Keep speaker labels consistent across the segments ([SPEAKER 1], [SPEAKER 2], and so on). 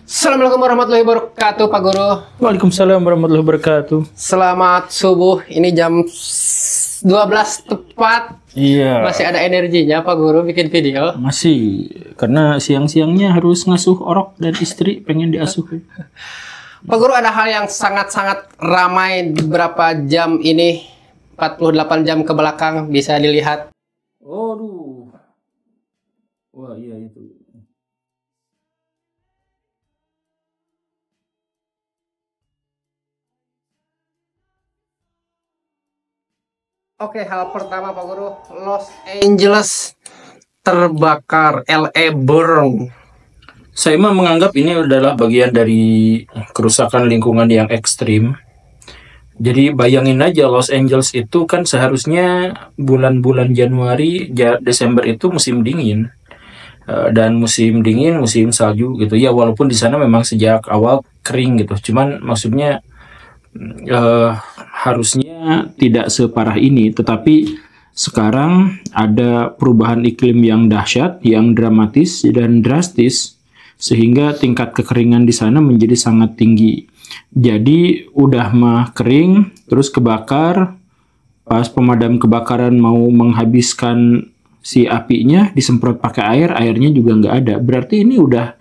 [SPEAKER 1] Assalamualaikum warahmatullahi wabarakatuh, Pak Guru.
[SPEAKER 2] Waalaikumsalam warahmatullahi wabarakatuh.
[SPEAKER 1] Selamat subuh. Ini jam 12 tepat.
[SPEAKER 2] Iya.
[SPEAKER 1] Masih ada energinya, Pak Guru, bikin video?
[SPEAKER 2] Masih, karena siang-siangnya harus ngasuh orok dan istri pengen diasuh.
[SPEAKER 1] Pak Guru, ada hal yang sangat-sangat ramai beberapa jam ini, 48 jam ke belakang bisa dilihat.
[SPEAKER 2] Waduh. Wah, iya itu.
[SPEAKER 1] Oke, hal pertama Pak Guru, Los Angeles terbakar, LA burn.
[SPEAKER 2] Saya mah menganggap ini adalah bagian dari kerusakan lingkungan yang ekstrim. Jadi bayangin aja, Los Angeles itu kan seharusnya bulan-bulan Januari, Desember itu musim dingin. Dan musim dingin, musim salju gitu. Ya walaupun di sana memang sejak awal kering gitu. Cuman maksudnya harusnya tidak separah ini, tetapi sekarang ada perubahan iklim yang dahsyat, yang dramatis dan drastis, sehingga tingkat kekeringan di sana menjadi sangat tinggi. Jadi udah mah kering, terus kebakar, pas pemadam kebakaran mau menghabiskan si apinya, disemprot pakai air, airnya juga nggak ada. Berarti ini udah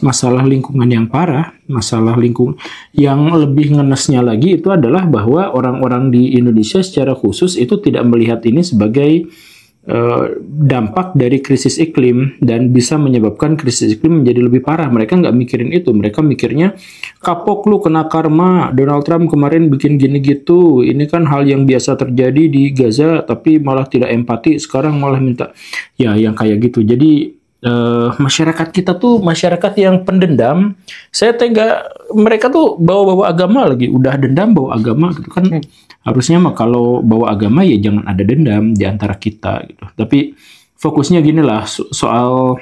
[SPEAKER 2] masalah lingkungan yang parah, masalah lingkungan. Yang lebih ngenesnya lagi itu adalah bahwa orang-orang di Indonesia secara khusus itu tidak melihat ini sebagai dampak dari krisis iklim dan bisa menyebabkan krisis iklim menjadi lebih parah. Mereka nggak mikirin itu. Mereka mikirnya, kapok lu kena karma, Donald Trump kemarin bikin gini gitu, ini kan hal yang biasa terjadi di Gaza, tapi malah tidak empati, sekarang malah minta, ya yang kayak gitu. Jadi masyarakat kita tuh masyarakat yang pendendam. Saya tega, mereka tuh bawa-bawa agama lagi, udah dendam bawa agama gitu kan. Harusnya mah kalau bawa agama ya jangan ada dendam di antara kita gitu. Tapi fokusnya gini lah, soal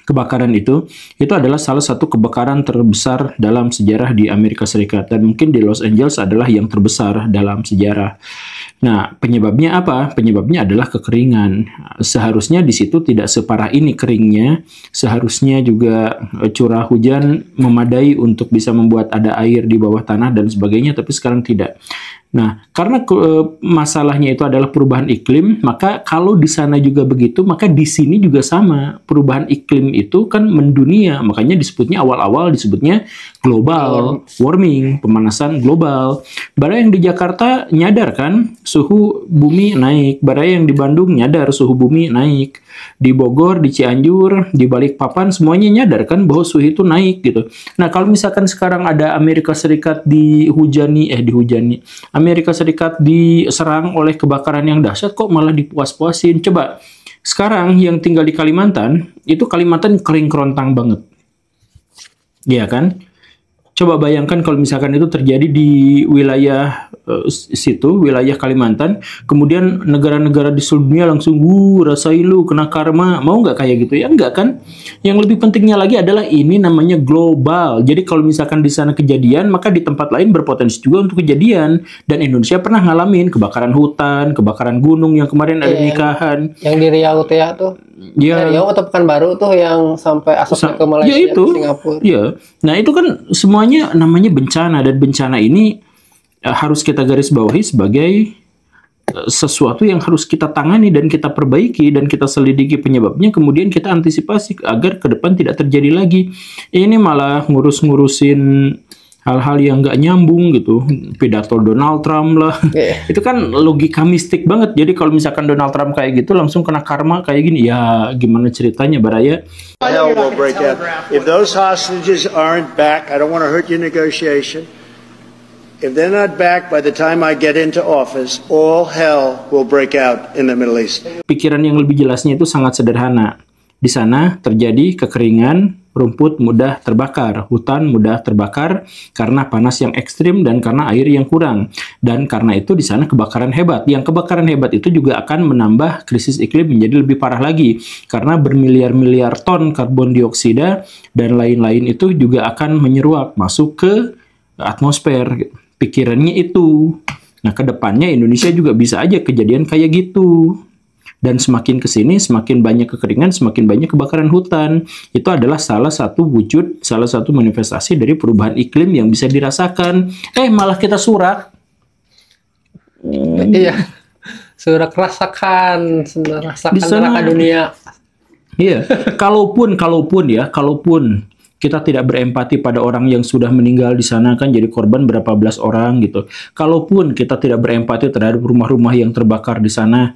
[SPEAKER 2] kebakaran itu adalah salah satu kebakaran terbesar dalam sejarah di Amerika Serikat, dan mungkin di Los Angeles adalah yang terbesar dalam sejarah. Nah, penyebabnya apa? Penyebabnya adalah kekeringan. Seharusnya di situ tidak separah ini keringnya. Seharusnya juga curah hujan memadai untuk bisa membuat ada air di bawah tanah dan sebagainya, tapi sekarang tidak. Nah, karena masalahnya itu adalah perubahan iklim, maka kalau di sana juga begitu, maka di sini juga sama. Perubahan iklim itu kan mendunia, makanya disebutnya awal-awal disebutnya global warming, pemanasan global. Bara yang di Jakarta nyadar kan suhu bumi naik, bara yang di Bandung nyadar suhu bumi naik, di Bogor, di Cianjur, di Balikpapan semuanya nyadar kan bahwa suhu itu naik gitu. Nah, kalau misalkan sekarang ada Amerika Serikat Amerika Serikat diserang oleh kebakaran yang dahsyat, kok malah dipuas-puasin. Coba sekarang yang tinggal di Kalimantan, itu Kalimantan kering kerontang banget. Iya kan? Coba bayangkan kalau misalkan itu terjadi di wilayah situ, wilayah Kalimantan, kemudian negara-negara di seluruh dunia langsung, rasain lu kena karma, mau nggak kayak gitu? Ya nggak kan? Yang lebih pentingnya lagi adalah ini namanya global. Jadi kalau misalkan di sana kejadian, maka di tempat lain berpotensi juga untuk kejadian. Dan Indonesia pernah ngalamin kebakaran hutan, kebakaran gunung yang kemarin ada nikahan.
[SPEAKER 1] Yang di Riau tuh ya tuh.
[SPEAKER 2] Ya.
[SPEAKER 1] Riau atau Pekanbaru tuh yang sampai asapnya ke Malaysia,
[SPEAKER 2] ya itu,
[SPEAKER 1] Singapura.
[SPEAKER 2] Ya. Nah itu kan semuanya namanya bencana, dan bencana ini harus kita garis bawahi sebagai sesuatu yang harus kita tangani dan kita perbaiki dan kita selidiki penyebabnya, kemudian kita antisipasi agar ke depan tidak terjadi lagi. Ini malah ngurus-ngurusin hal-hal yang nggak nyambung gitu, pidato Donald Trump lah. Itu kan logika mistik banget. Jadi kalau misalkan Donald Trump kayak gitu langsung kena karma kayak gini, ya gimana ceritanya Baraya?
[SPEAKER 3] Hell will break out. If those hostages aren't back, I don't want to hurt your negotiation. If they're not back by the time I get into office, all hell will break out in the Middle East.
[SPEAKER 2] Pikiran yang lebih jelasnya itu sangat sederhana. Di sana terjadi kekeringan, rumput mudah terbakar, hutan mudah terbakar karena panas yang ekstrim dan karena air yang kurang. Dan karena itu di sana kebakaran hebat. Yang kebakaran hebat itu juga akan menambah krisis iklim menjadi lebih parah lagi. Karena bermiliar-miliar ton karbon dioksida dan lain-lain itu juga akan menyeruak masuk ke atmosfer. Pikirannya itu. Nah, ke depannya Indonesia juga bisa aja kejadian kayak gitu. Dan semakin ke sini, semakin banyak kekeringan, semakin banyak kebakaran hutan. Itu adalah salah satu wujud, salah satu manifestasi dari perubahan iklim yang bisa dirasakan. Malah kita surak.
[SPEAKER 1] Iya. Surak rasakan neraka dunia.
[SPEAKER 2] Iya. Kalaupun kita tidak berempati pada orang yang sudah meninggal di sana, kan jadi korban berapa belas orang gitu. Kalaupun kita tidak berempati terhadap rumah-rumah yang terbakar di sana,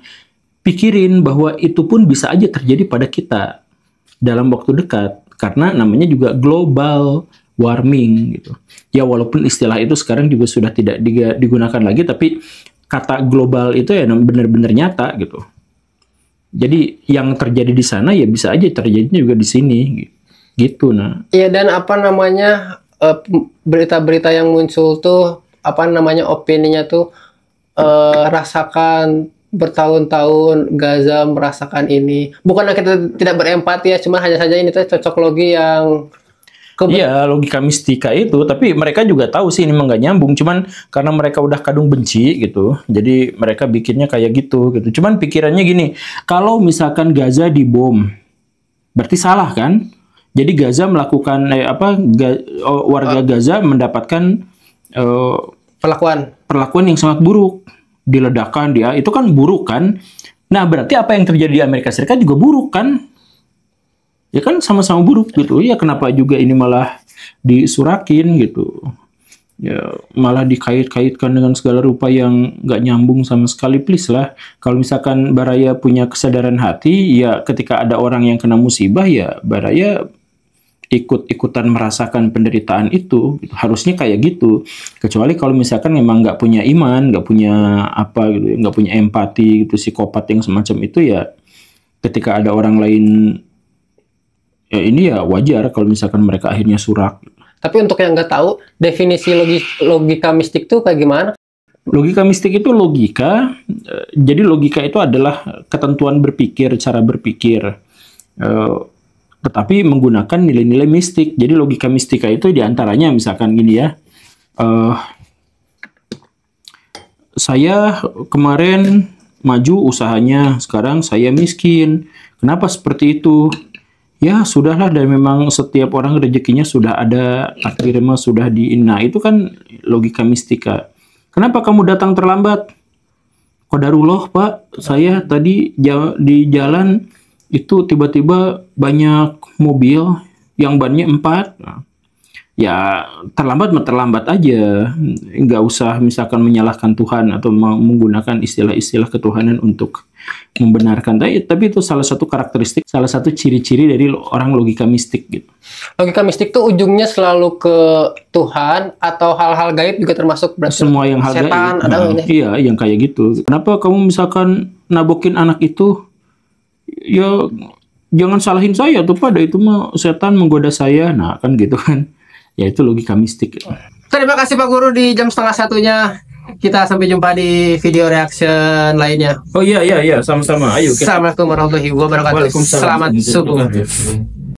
[SPEAKER 2] pikirin bahwa itu pun bisa aja terjadi pada kita dalam waktu dekat, karena namanya juga global warming gitu. Ya walaupun istilah itu sekarang juga sudah tidak digunakan lagi, tapi kata global itu ya benar-benar nyata gitu. Jadi yang terjadi di sana ya bisa aja terjadi juga di sini gitu. Nah.
[SPEAKER 1] Iya, dan apa namanya berita-berita yang muncul tuh apa namanya opininya tuh rasakan bertahun-tahun Gaza merasakan ini. Bukannya kita tidak berempati ya, cuma hanya saja ini tuh cocok logi yang
[SPEAKER 2] iya, logika mistika itu, tapi mereka juga tahu sih ini emang nggak nyambung, cuman karena mereka udah kadung benci gitu, jadi mereka bikinnya kayak gitu. Cuman pikirannya gini, kalau misalkan Gaza dibom, berarti salah kan? Jadi Gaza melakukan warga Gaza mendapatkan perlakuan yang sangat buruk, diledakkan dia, itu kan buruk kan? Nah berarti apa yang terjadi di Amerika Serikat juga buruk kan? Ya kan sama-sama buruk gitu. Ya kenapa juga ini malah disurakin gitu. Ya malah dikait-kaitkan dengan segala rupa yang nggak nyambung sama sekali. Please lah. Kalau misalkan Baraya punya kesadaran hati, ya ketika ada orang yang kena musibah, ya Baraya ikut-ikutan merasakan penderitaan itu. Harusnya kayak gitu. Kecuali kalau misalkan memang nggak punya iman, nggak punya apa gitu, nggak punya empati gitu, psikopat yang semacam itu, ya ketika ada orang lain, ya ini ya wajar kalau misalkan mereka akhirnya surak.
[SPEAKER 1] Tapi untuk yang nggak tahu, definisi logika mistik itu kayak gimana?
[SPEAKER 2] Logika mistik itu logika. Jadi logika itu adalah ketentuan berpikir, cara berpikir. Tetapi menggunakan nilai-nilai mistik. Jadi logika mistika itu diantaranya misalkan gini ya. Saya kemarin maju usahanya, sekarang saya miskin. Kenapa seperti itu? Ya sudahlah, dan memang setiap orang rezekinya sudah ada, takdirnya sudah Nah itu kan logika mistika. Kenapa kamu datang terlambat? Qadarullah Pak, saya tadi di jalan itu tiba-tiba banyak mobil yang bannya 4. Ya terlambat aja, nggak usah misalkan menyalahkan Tuhan atau menggunakan istilah-istilah ketuhanan untuk membenarkan. Tapi itu salah satu karakteristik, salah satu ciri-ciri dari orang logika mistik gitu.
[SPEAKER 1] Logika mistik tuh ujungnya selalu ke Tuhan atau hal-hal gaib juga termasuk berarti.
[SPEAKER 2] Semua yang hal
[SPEAKER 1] setan,
[SPEAKER 2] gaib.
[SPEAKER 1] ada
[SPEAKER 2] Iya, yang kayak gitu. Kenapa kamu misalkan nabokin anak itu? Ya jangan salahin saya tuh pada itu mah setan menggoda saya. Nah kan gitu kan. Ya itu logika mistik.
[SPEAKER 1] Terima kasih Pak Guru di jam 12:30-nya. Kita sampai jumpa di video reaction lainnya.
[SPEAKER 2] Oh iya, sama-sama. Ayo.
[SPEAKER 1] Assalamualaikum warahmatullahi wabarakatuh.
[SPEAKER 2] Waalaikumsalam.
[SPEAKER 1] Selamat subuh.